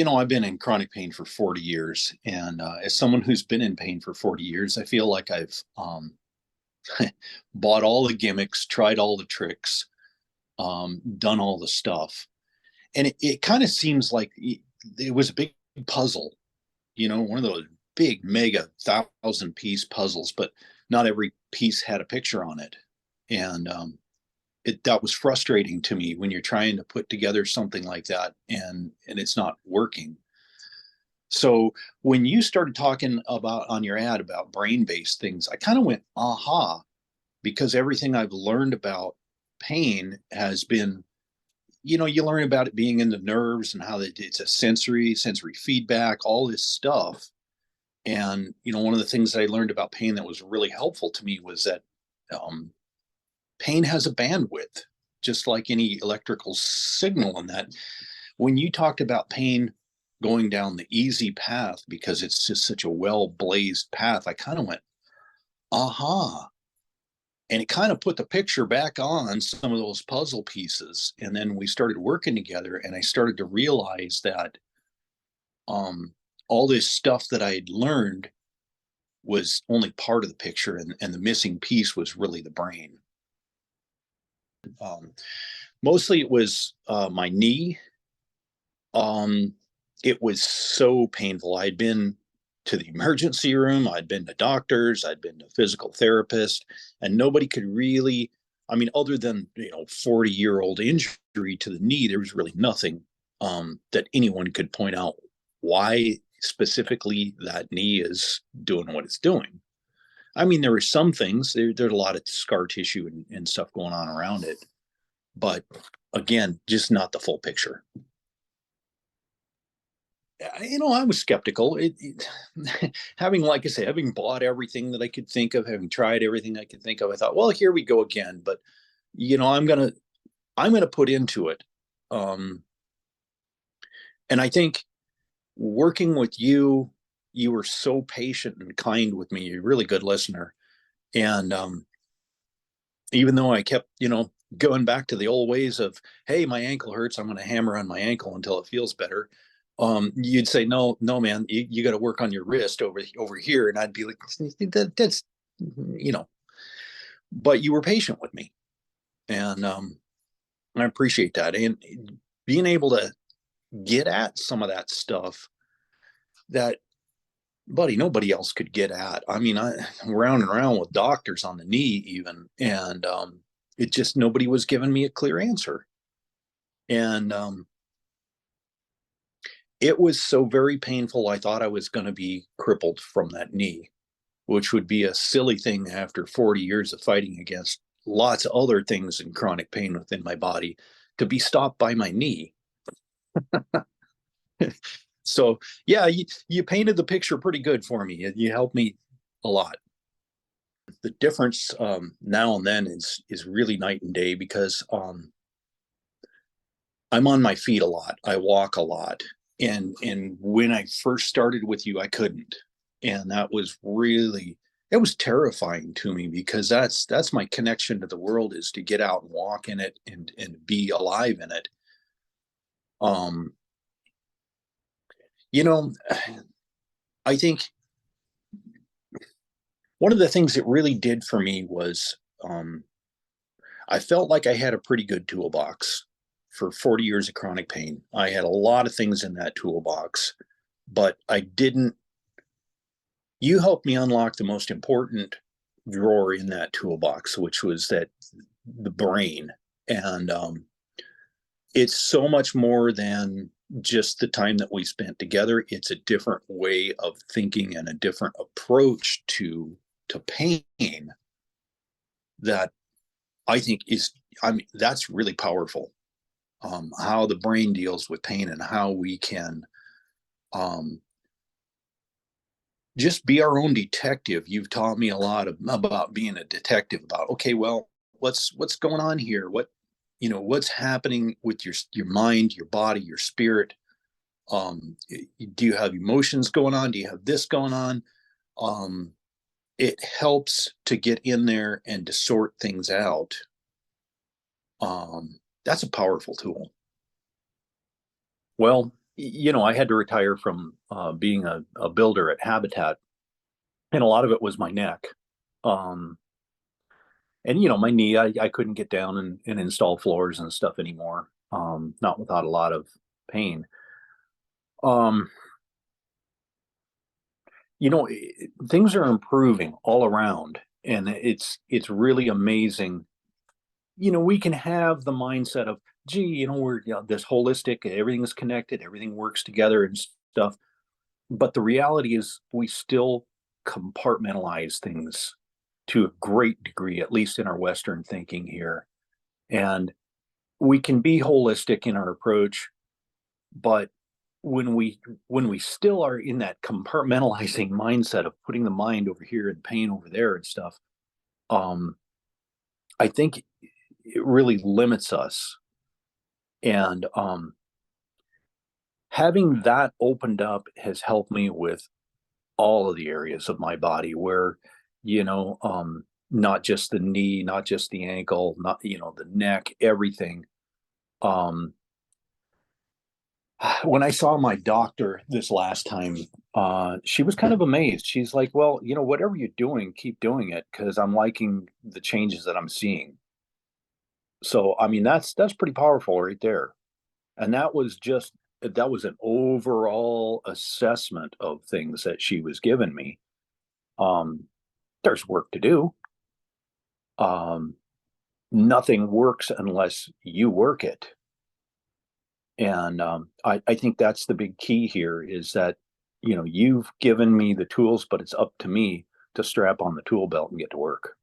I've been in chronic pain for 40 years. And as someone who's been in pain for 40 years, I feel like I've bought all the gimmicks, tried all the tricks, done all the stuff. And it kind of seems like it was a big puzzle, one of those big, mega 1,000 piece puzzles, but not every piece had a picture on it. And that was frustrating to me when you're trying to put together something like that and it's not working. So when you started talking about on your ad about brain-based things, I kind of went, aha, because everything I've learned about pain has been, you learn about it being in the nerves and how it's a sensory feedback, all this stuff. And, one of the things that I learned about pain that was really helpful to me was that um, pain has a bandwidth, just like any electrical signal. And that when you talked about pain going down the easy path because it's just such a well blazed path, I kind of went, aha. And it kind of put the picture back on some of those puzzle pieces. And then we started working together, and I started to realize that all this stuff that I had learned was only part of the picture, and the missing piece was really the brain. Um, Mostly it was my knee. Um, it was so painful. I'd been to the emergency room, I'd been to doctors, I'd been to physical therapists, and nobody could really, I mean, other than, 40-year-old injury to the knee, there was really nothing that anyone could point out why specifically that knee is doing what it's doing. I mean, there were some things, there's a lot of scar tissue and stuff going on around it, but again, just not the full picture. I was skeptical. Having, like I say, having bought everything that I could think of, having tried everything I could think of, I thought, well, here we go again. But I'm gonna put into it. Um, and I think working with you, you were so patient and kind with me. You're a really good listener. And even though I kept, going back to the old ways of, hey, my ankle hurts, I'm going to hammer on my ankle until it feels better. You'd say, no, no, man, you got to work on your wrist over here, and I'd be like, that's, you know. But you were patient with me, and I appreciate that, and being able to get at some of that stuff that, buddy, nobody else could get at. I mean, I round and round with doctors on the knee, even, and it just nobody was giving me a clear answer, and it was so very painful. I thought I was going to be crippled from that knee, which would be a silly thing after 40 years of fighting against lots of other things in chronic pain within my body to be stopped by my knee. So, yeah, you painted the picture pretty good for me. You helped me a lot. The difference now and then is really night and day because I'm on my feet a lot. I walk a lot. And when I first started with you, I couldn't. And that was really, it was terrifying to me because that's my connection to the world, is to get out and walk in it and be alive in it. Um, you know, I think one of the things it really did for me was I felt like I had a pretty good toolbox for 40 years of chronic pain. I had a lot of things in that toolbox, but I didn't. You helped me unlock the most important drawer in that toolbox, which was the brain. And it's so much more than just the time that we spent together. It's a different way of thinking and a different approach to pain that I think is, I mean, that's really powerful. How the brain deals with pain and how we can um, just be our own detective. You've taught me a lot about being a detective. About, okay, well, what's going on here? What's happening with your mind, your body, your spirit? Do you have emotions going on? Do you have this going on? Um, it helps to get in there and to sort things out. That's a powerful tool. Well, I had to retire from being a builder at Habitat, and a lot of it was my neck. Um, and my knee, I couldn't get down and install floors and stuff anymore, not without a lot of pain. Um, Things are improving all around, and it's really amazing. We can have the mindset of, gee, we're this holistic, everything is connected, everything works together and stuff. But the reality is, we still compartmentalize things to a great degree, at least in our Western thinking here. And we can be holistic in our approach, but when we still are in that compartmentalizing mindset of putting the mind over here and pain over there and stuff, um, I think it really limits us. And having that opened up has helped me with all of the areas of my body where, not just the knee, not just the ankle, not, the neck, everything. Um, when I saw my doctor this last time, she was kind of amazed. She's like, well, whatever you're doing, keep doing it because I'm liking the changes that I'm seeing. So, I mean, that's pretty powerful right there. And that was an overall assessment of things that she was giving me. Um, there's work to do. Um, Nothing works unless you work it. And I think that's the big key here is that, you've given me the tools, but it's up to me to strap on the tool belt and get to work.